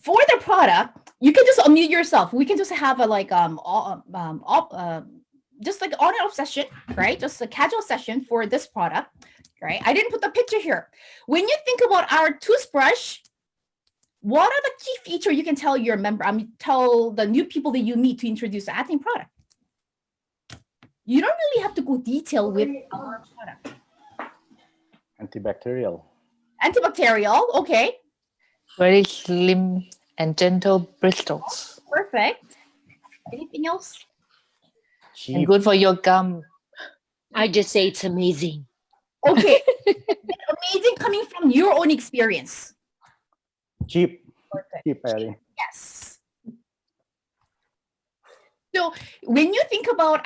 for the product, you can just unmute yourself. We can just have a just like on and off session, right? Just a casual session for this product, right? I didn't put the picture here. When you think about our toothbrush, what are the key features you can tell your member? Tell the new people that you meet to introduce the Atomy product. You don't really have to go detail with our product. Antibacterial. Antibacterial, okay. Very slim and gentle bristles. Perfect. Anything else? Cheap. And good for your gum. I just say it's amazing. Okay. Amazing coming from your own experience. Cheap. Perfect. Cheap, Ellie. Yes. So when you think about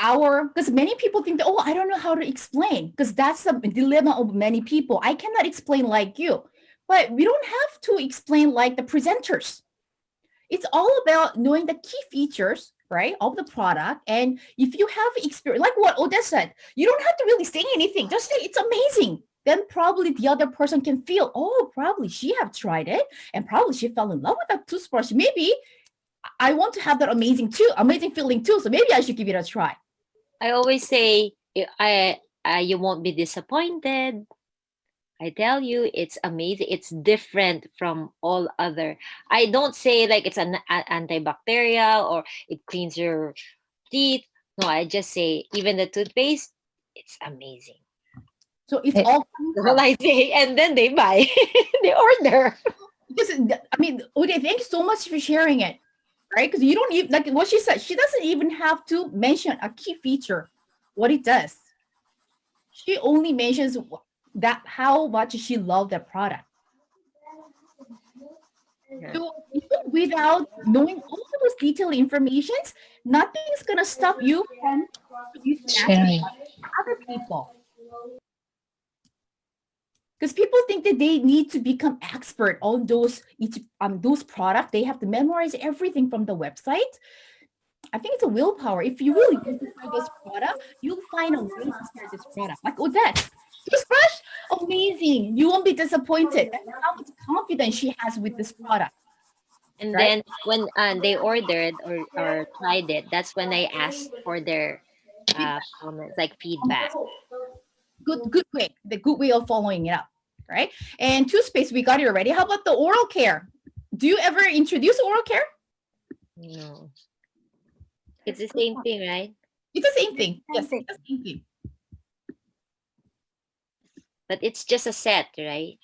because many people think that, oh, I don't know how to explain, because that's the dilemma of many people. I cannot explain like you, but we don't have to explain like the presenters. It's all about knowing the key features, right, of the product. And if you have experience, like what Odette said, you don't have to really say anything. Just say it's amazing. Then probably the other person can feel, oh, probably she have tried it and probably she fell in love with that toothbrush. Maybe I want to have that amazing feeling too. So maybe I should give it a try. I always say, you won't be disappointed. I tell you, it's amazing. It's different from all other. I don't say like it's an antibacterial or it cleans your teeth. No, I just say even the toothpaste, it's amazing. So it's all. All I say, and then they buy, they order. Because I mean, Uday, thank you so much for sharing it, right? Because you don't even like what she said. She doesn't even have to mention a key feature, what it does. She only mentions that how much she loved that product. Yeah. So even without knowing all of those detailed informations, nothing's gonna stop you from sharing other people. Because people think that they need to become expert on those products. They have to memorize everything from the website. I think it's a willpower. If you really want to try this product, you'll find a way to share this product. Like Odette, toothbrush, amazing. You won't be disappointed. That's how much confidence she has with this product. And right? Then when they ordered or tried it, that's when I asked for their comments, like feedback. Good way. The good way of following it up, right? And toothpaste, we got it already. How about the oral care? Do you ever introduce oral care? No. It's the same thing, right? It's the same thing. Yes, it's the same thing. But it's just a set, right?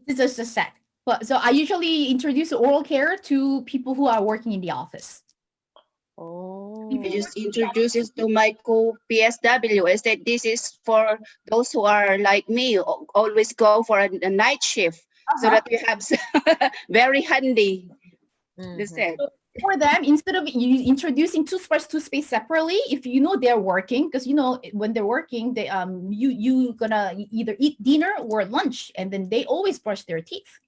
It's just a set. But so I usually introduce oral care to people who are working in the office. Oh. I just introduce it to my co-PSW. I said this is for those who are like me, always go for a night shift, so that you have very handy. They said. For them, instead of introducing toothpaste separately, if you know they're working, because you know when they're working, they you gonna either eat dinner or lunch, and then they always brush their teeth.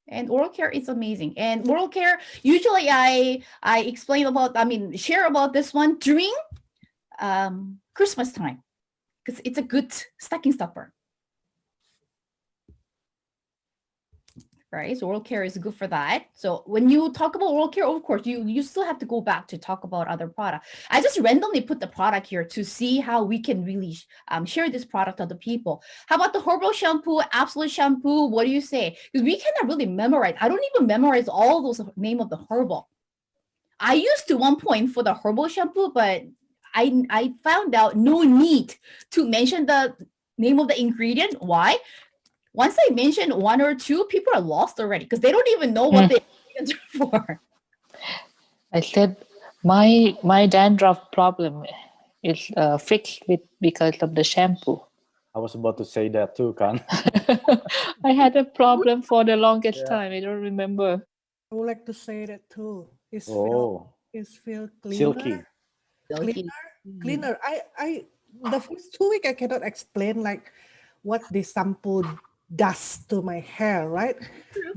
And oral care is amazing. And oral care, usually I explain about, share about this one during Christmas time, because it's a good stocking stuffer. Right, so oral care is good for that. So when you talk about oral care, of course, you still have to go back to talk about other products. I just randomly put the product here to see how we can really share this product to other people. How about the herbal shampoo, absolute shampoo? What do you say? Because we cannot really memorize. I don't even memorize all those name of the herbal. I used to one point for the herbal shampoo, but I found out no need to mention the name of the ingredient. Why? Once I mention one or two, people are lost already because they don't even know what they are for. I said my dandruff problem is fixed because of the shampoo. I was about to say that too, Kan. I had a problem for the longest time. I don't remember. I would like to say that too. It's feel cleaner. Silky. Cleaner. I the first 2 weeks I cannot explain like what the shampoo does to my hair, right?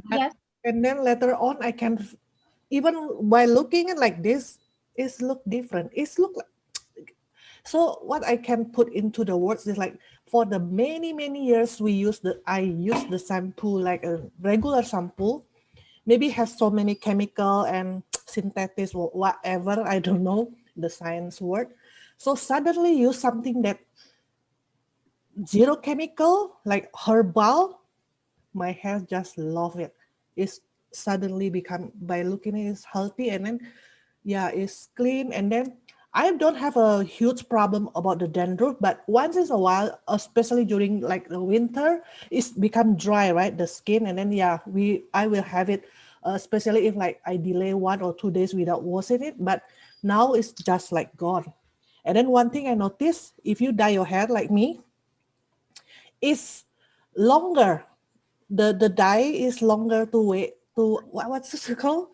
Yes. And then later on, I can, even by looking at like this, it look different. It's look like, so what I can put into the words is like, for the many years I use the shampoo like a regular shampoo, maybe has so many chemical and synthetic or whatever, I don't know the science word. So suddenly use something that zero chemical, like herbal, my hair just love it. It's suddenly become, by looking at it, it's healthy, and then yeah, it's clean. And then I don't have a huge problem about the dandruff, but once in a while, especially during like the winter, it's become dry, right? The skin, and then yeah, I will have it, especially if like I delay 1 or 2 days without washing it. But now it's just like gone. And then one thing I noticed, if you dye your hair like me, it's longer. The dye is longer to wait to what's this called,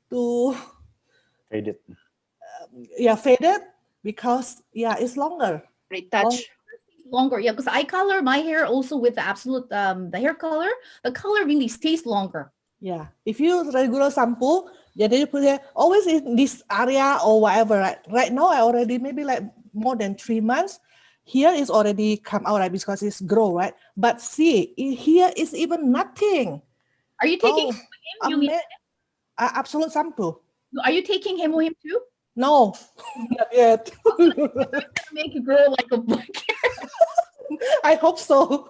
to Faded. faded, because yeah, it's longer. Retouch. Longer, yeah, because I color my hair also with the absolute the hair color. The color really stays longer. Yeah, if you regular shampoo, jadi you put it always in this area or whatever. Right now, I already maybe like more than 3 months. Here is already come out, right, because it's grow, right. But see, here is even nothing. Are you taking Oh, him? absolute shampoo. Are you taking him too? No, not yet. Make it grow like a black. I hope so.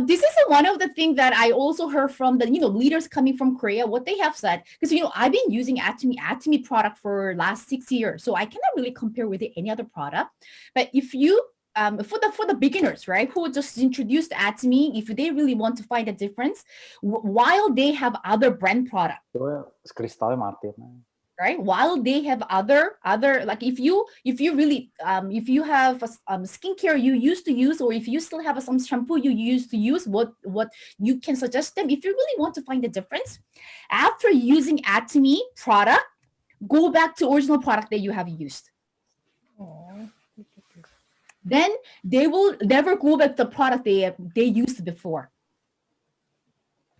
This is one of the things that I also heard from the leaders coming from Korea. What they have said, because I've been using Atomy product for last 6 years, so I cannot really compare with any other product. But if you for the beginners, right, who just introduced Atomy, if they really want to find a difference, while they have other brand product, Kristalnya mati. right, while they have other like if you really if you have skincare you used to use, or if you still have some shampoo you used to use, what you can suggest them, if you really want to find the difference after using Atomy product, go back to original product that you have used. Then they will never go back to the product they used before.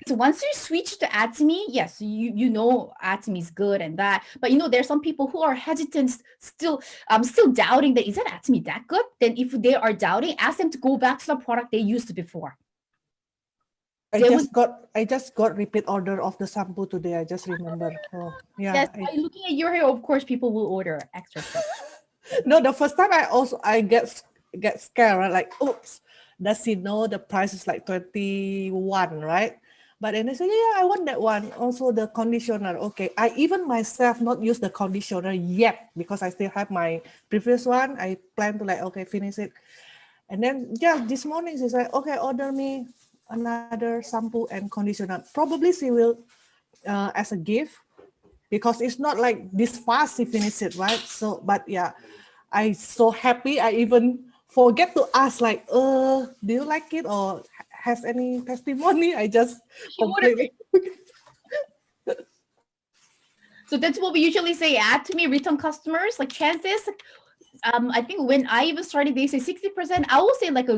So once you switch to Atomy, yes, you know Atomy is good and that, but there's some people who are hesitant, still doubting that is that Atomy that good? Then if they are doubting, ask them to go back to the product they used before. I just got repeat order of the shampoo today. I just remember. Oh, yeah. Yes, by looking at your hair, of course, people will order extra stuff. No, the first time I get scared, right? Like, oops, does he know the price is like 21, right? But then I said, yeah, I want that one. Also the conditioner. Okay, I even myself not use the conditioner yet because I still have my previous one. I plan to like, okay, finish it. And then yeah, this morning she's like, okay, order me another shampoo and conditioner. Probably she will as a gift, because it's not like this fast she finish it, right? So, but yeah, I so happy. I even forget to ask like, do you like it or has any testimony? I just completely. So that's what we usually say. Atomy return customers, like chances. I think when I even started, they say 60%. I will say like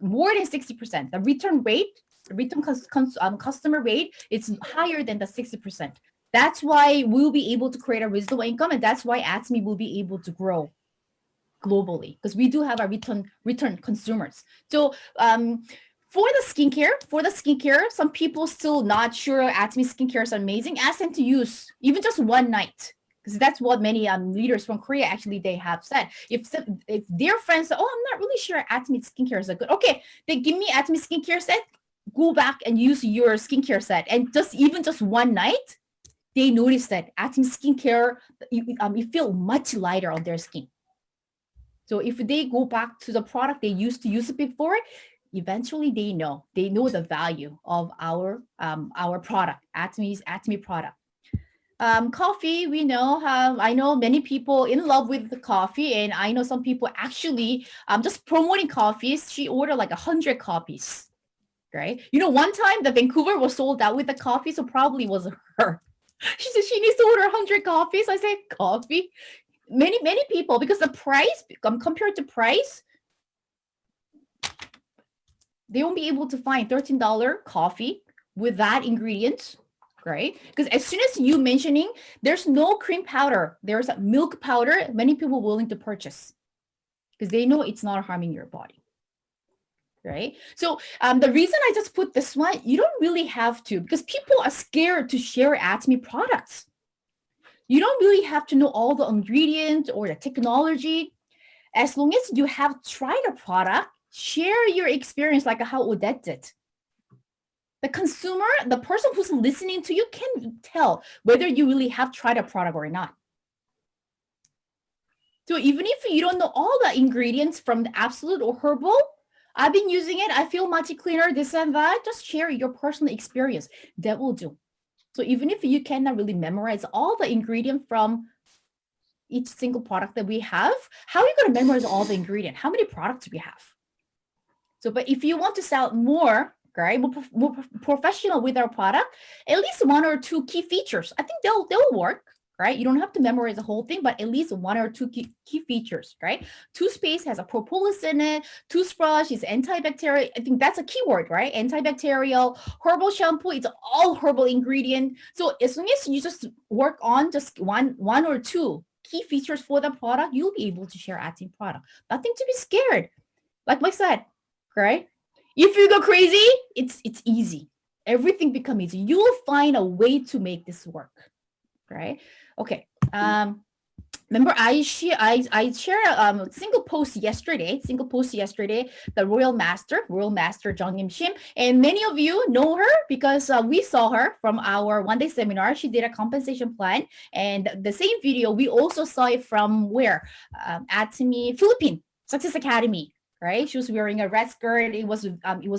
more than 60%. The return rate, customer rate, it's higher than the 60%. That's why we'll be able to create a residual income, and that's why Atomy will be able to grow globally, because we do have a return consumers. So for the skincare, some people still not sure Atomy skincare is amazing. Ask them to use even just one night, because that's what many leaders from Korea actually they have said. If their friends say, oh, I'm not really sure Atomy skincare is a good, okay, they give me Atomy skincare set, go back and use your skincare set, and just one night, they notice that Atomy skincare, you feel much lighter on their skin. So if they go back to the product they used to use it before, eventually they know the value of our product, Atomy product. Coffee, we know I know many people in love with the coffee, and I know some people actually just promoting coffees. She ordered like 100 copies, right? One time the Vancouver was sold out with the coffee, so probably was her. She said she needs to order 100 copies. I said, coffee? Many people, because the price compared to price, they won't be able to find $13 coffee with that ingredient, right? Because as soon as you mentioning there's no cream powder, there's a milk powder, many people willing to purchase because they know it's not harming your body. right? So the reason I just put this one, you don't really have to, because people are scared to share Atomy products. You don't really have to know all the ingredients or the technology. As long as you have tried a product, share your experience like how Odette did. The consumer, the person who's listening to you can tell whether you really have tried a product or not. So even if you don't know all the ingredients from the Absolute or Herbal, I've been using it, I feel much cleaner, this and that, just share your personal experience. That will do. So even if you cannot really memorize all the ingredients from each single product that we have, how are you going to memorize all the ingredients? How many products do we have? So, but if you want to sell more, right, more professional with our product, at least 1 or 2 key features, I think they'll work, right? You don't have to memorize the whole thing, but at least 1 or 2 key features, right? Toothpaste has a propolis in it. Toothbrush is antibacterial. I think that's a keyword, right? Antibacterial. Herbal shampoo, it's all herbal ingredient. So as long as you just work on just one or 2 key features for the product, you'll be able to share Atomy product. Nothing to be scared. Like I said, right? If you go crazy, it's easy. Everything becomes easy. You will find a way to make this work, right? Okay. Remember, I shared a single post yesterday. The Royal Master Jung Im Shim, and many of you know her because we saw her from our one-day seminar. She did a compensation plan, and the same video we also saw it from where Atomy Philippine Success Academy. Right, she was wearing a red skirt. It was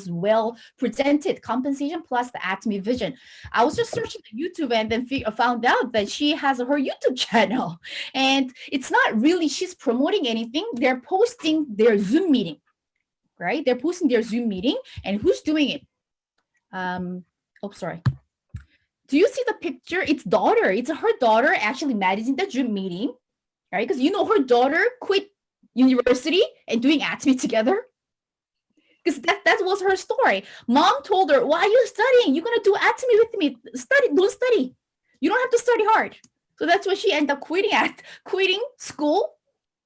well presented, compensation plus the Atomy vision. I was just searching YouTube and then found out that she has her YouTube channel, and it's not really she's promoting anything. They're posting their Zoom meeting, right? They're posting their Zoom meeting, and who's doing it? Oh, sorry. Do you see the picture? It's daughter. It's her daughter actually managing the Zoom meeting, right? Because you know her daughter quit university and doing Atomy together, because that was her story. Mom told her, why are you studying? You're gonna do Atomy with me. Don't study. You don't have to study hard. So that's why she ended up quitting school,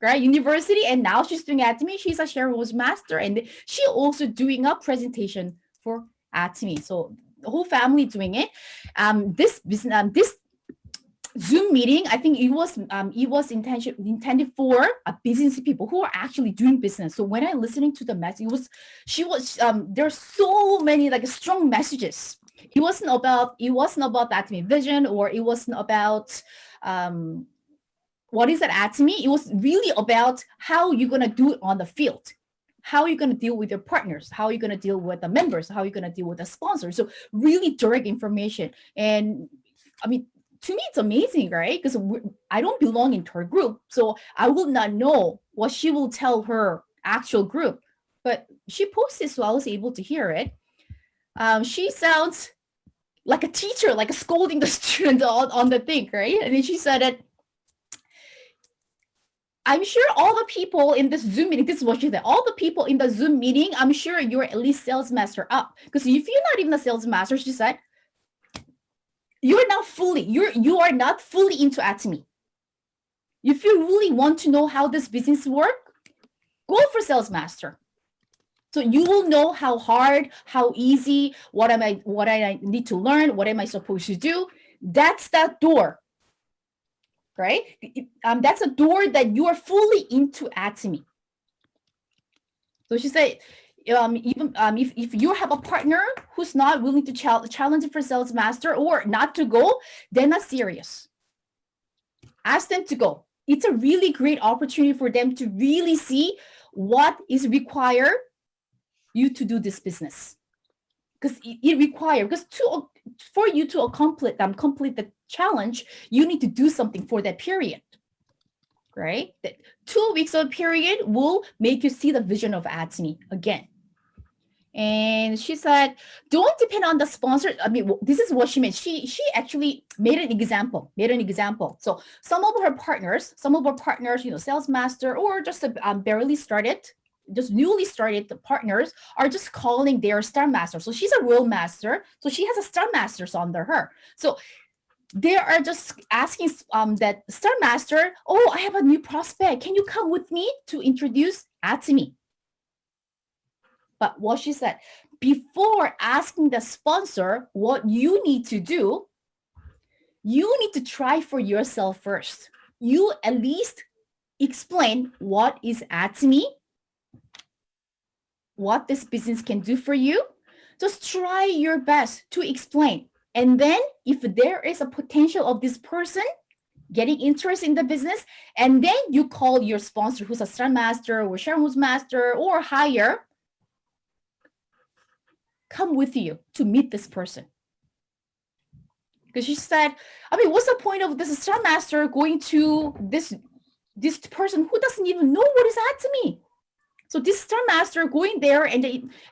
right? University, and now she's doing Atomy. She's a shareholders master, and she also doing a presentation for Atomy. So the whole family doing it. This Zoom meeting, I think it was intended for business people who are actually doing business. So when I listening to the message, there's so many like strong messages. It wasn't about Atomy vision, or it wasn't about what is that Atomy. It was really about how you're gonna do it on the field. How are you going to deal with your partners? How are you going to deal with the members? How are you going to deal with the sponsors? So really direct information. And I mean, to me, it's amazing, right? Because I don't belong into her group. So I will not know what she will tell her actual group. But she posted, so I was able to hear it. She sounds like a teacher, like scolding the student on the thing, right? And then she said it. I'm sure all the people in this Zoom meeting, this is what she said, all the people in the Zoom meeting, I'm sure you're at least sales master up. Because if you're not even a sales master, she said, you are not fully into Atomy. If you really want to know how this business works, go for sales master. So you will know how hard, how easy, what I need to learn, what am I supposed to do. That's that door. Right? That's a door that you are fully into Atomy. So she said, even if you have a partner who's not willing to challenge it for sales master or not to go, they're not serious. Ask them to go. It's a really great opportunity for them to really see what is required you to do this business. Because it requires, for you to complete the challenge, you need to do something for that period, right? That 2 weeks of period will make you see the vision of Atomy again. And she said, don't depend on the sponsor. I mean, this is what she meant. She actually made an example. So some of her partners, sales master or just barely started, just newly started the partners are just calling their star master. So she's a real master. So she has a star masters under her. So they are just asking that star master, oh, I have a new prospect. Can you come with me to introduce Atomy? But what she said, before asking the sponsor what you need to do, you need to try for yourself first. You at least explain what is Atomy, what this business can do for you. Just try your best to explain. And then if there is a potential of this person getting interest in the business, and then you call your sponsor who's a Scrum Master or Shareholders Master or higher, come with you to meet this person. Because she said, I mean, what's the point of this Scrum Master going to this person who doesn't even know what is Atomy? So this Scrum Master going there and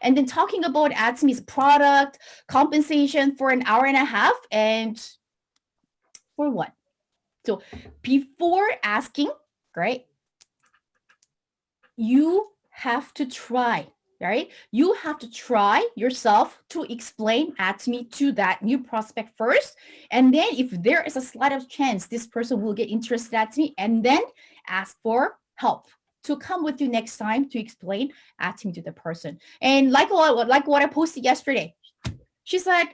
then talking about Atomy's product, compensation for an hour and a half, and for what? So before asking, right, you have to try, right? You have to try yourself to explain Atomy to that new prospect first. And then if there is a slight of chance this person will get interested in Atomy, and then ask for help to come with you next time to explain Atomy to the person. And like what I posted yesterday, she said,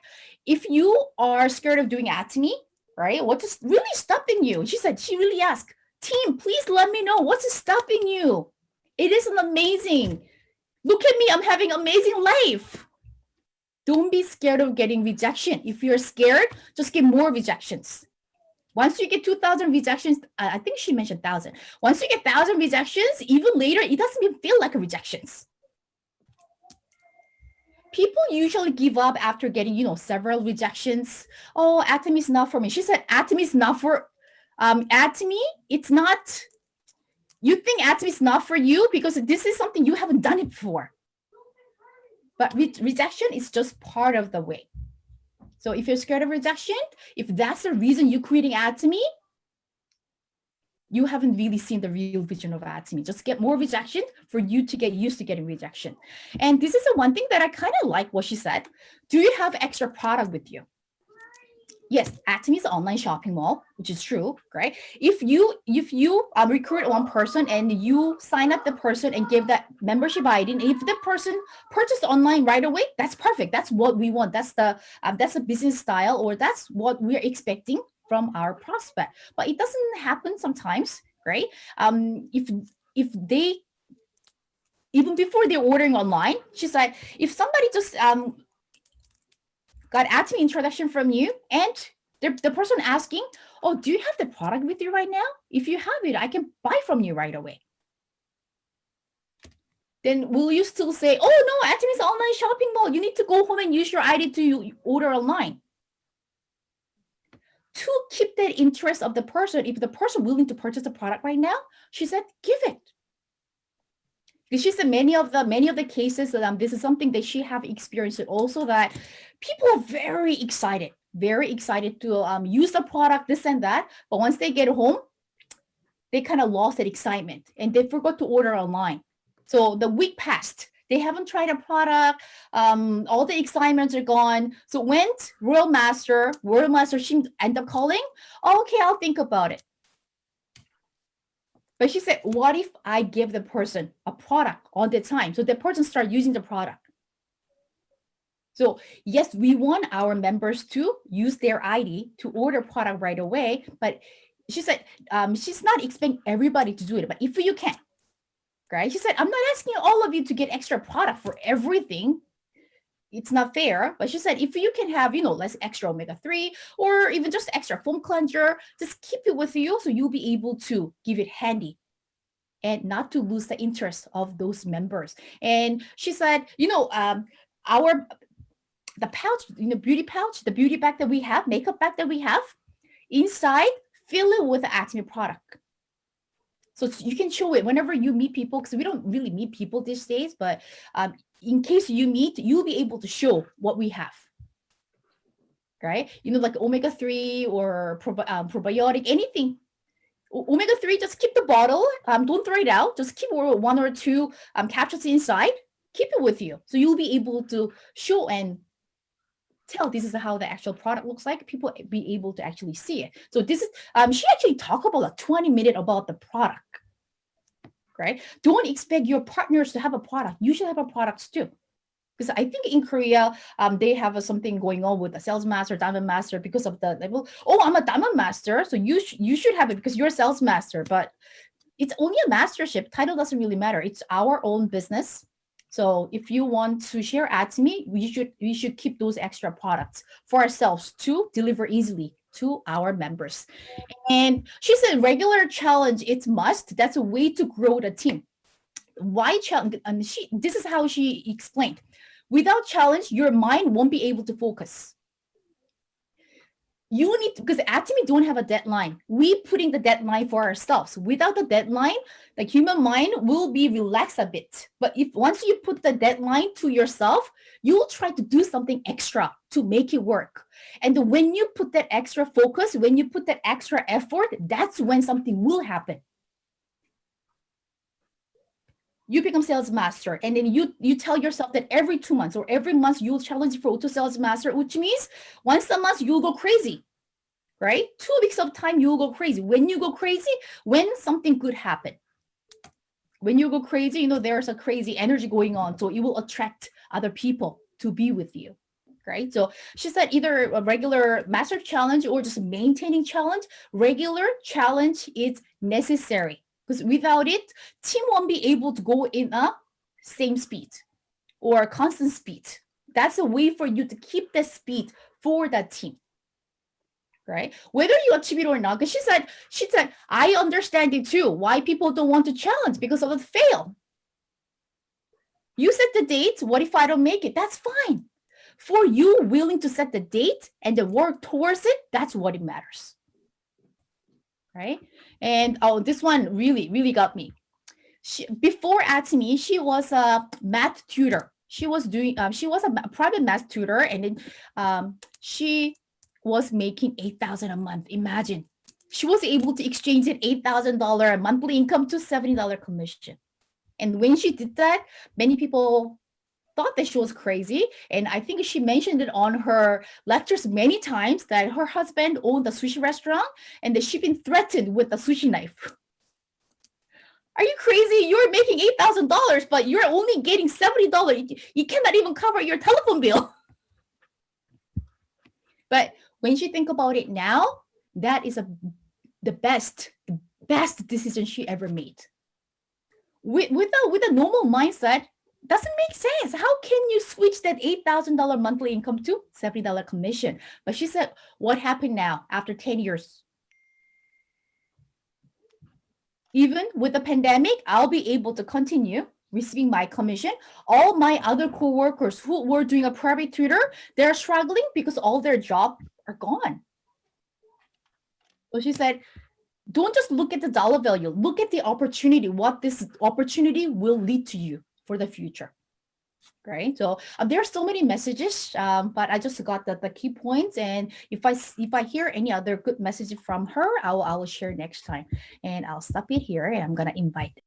if you are scared of doing Atomy, right, what is really stopping you? She said, she really asked, team, please let me know what's stopping you. It is an amazing. Look at me, I'm having amazing life. Don't be scared of getting rejection. If you're scared, just get more rejections. Once you get 2,000 rejections, I think she mentioned 1,000. Once you get 1,000 rejections, even later, it doesn't even feel like a rejections. People usually give up after getting, several rejections. Oh, Atomy is not for me. She said, Atomy is not for, Atomy, it's not, you think Atomy is not for you because this is something you haven't done it before. But rejection is just part of the way. So if you're scared of rejection, if that's the reason you're quitting Atomy, you haven't really seen the real vision of Atomy. Just get more rejection for you to get used to getting rejection. And this is the one thing that I kind of like what she said. Do you have extra product with you? Yes, Atomy is an online shopping mall, which is true, right? If you recruit one person and you sign up the person and give that membership ID, and if the person purchased online right away, that's perfect. That's what we want. That's the business style, or that's what we're expecting from our prospect. But it doesn't happen sometimes, right? If they, even before they're ordering online, she's like, if somebody just got Atomy introduction from you, and the person asking, oh, do you have the product with you right now? If you have it, I can buy from you right away. Then will you still say, oh no, Atomy is an online shopping mall, you need to go home and use your ID to order online? To keep that interest of the person, if the person willing to purchase the product right now, she said, give it. Because she said many of the cases that this is something that she have experienced also, that people are very excited to use the product, this and that. But once they get home, they kind of lost that excitement and they forgot to order online. So the week passed. They haven't tried a product. All the excitements are gone. So when Royal Master, she ended up calling, oh, okay, I'll think about it. But she said, what if I give the person a product all the time? So the person start using the product. So yes, we want our members to use their ID to order product right away. But she said, she's not expecting everybody to do it, but if you can, right? She said, I'm not asking all of you to get extra product for everything. It's not fair. But she said, if you can have, less extra omega-3 or even just extra foam cleanser, just keep it with you so you'll be able to give it handy and not to lose the interest of those members. And she said, the pouch, beauty pouch, the beauty bag that we have, makeup bag that we have, inside, fill it with the Atomy product. So you can show it whenever you meet people, because we don't really meet people these days, but in case you meet, you'll be able to show what we have, right? Like omega-3 or probiotic, anything. Omega-3, just keep the bottle. Don't throw it out. Just keep 1 or 2 capsules inside. Keep it with you. So you'll be able to show and tell this is how the actual product looks like. People be able to actually see it. So this is, she actually talked about like 20 minutes about the product, right? Don't expect your partners to have a product. You should have a product too. Because I think in Korea, they have something going on with the sales master, diamond master, because of the level. Oh, I'm a diamond master, so you should have it because you're a sales master. But it's only a mastership. Title doesn't really matter. It's our own business. So if you want to share Atomy, we should keep those extra products for ourselves to deliver easily to our members. And she said regular challenge, it's must. That's a way to grow the team. Why challenge? And this is how she explained. Without challenge, your mind won't be able to focus. You need to, because Atomy don't have a deadline. We putting the deadline for ourselves. Without the deadline, the human mind will be relaxed a bit. But if once you put the deadline to yourself, you'll try to do something extra to make it work. And when you put that extra focus, when you put that extra effort, that's when something will happen. You become sales master, and then you tell yourself that every 2 months or every month you'll challenge for auto sales master, which means once a month you'll go crazy, right? 2 weeks of time you'll go crazy. When you go crazy, when something good happen. When you go crazy, you know, there's a crazy energy going on, so it will attract other people to be with you, right? So she said either a regular master challenge or just maintaining challenge. Regular challenge is necessary. Because without it, team won't be able to go in a same speed or a constant speed. That's a way for you to keep the speed for that team, right? Whether you achieve it or not, because she said, I understand it too, why people don't want to challenge because of the fail. You set the date, what if I don't make it? That's fine. For you willing to set the date and then work towards it, that's what it matters. Right? And oh, this one really got me. Before Atomy, she was a math tutor. She was doing she was a private math tutor, and then she was making $8,000 a month. Imagine, she was able to exchange it $8,000 monthly income to $70 commission. And when she did that, many people thought that she was crazy. And I think she mentioned it on her lectures many times that her husband owned a sushi restaurant and that she'd been threatened with a sushi knife. Are you crazy? You're making $8,000, but you're only getting $70. You cannot even cover your telephone bill. But when she think about it now, that is the best decision she ever made. With a normal mindset, doesn't make sense. How can you switch that $8,000 monthly income to $70 commission? But she said, what happened now after 10 years? Even with the pandemic, I'll be able to continue receiving my commission. All my other co-workers who were doing a private tutor, they're struggling because all their jobs are gone. So she said, don't just look at the dollar value, look at the opportunity, what this opportunity will lead to you for the future, right? So there are so many messages, but I just got the key points. And if I hear any other good messages from her, I will share next time. And I'll stop it here, and I'm gonna invite.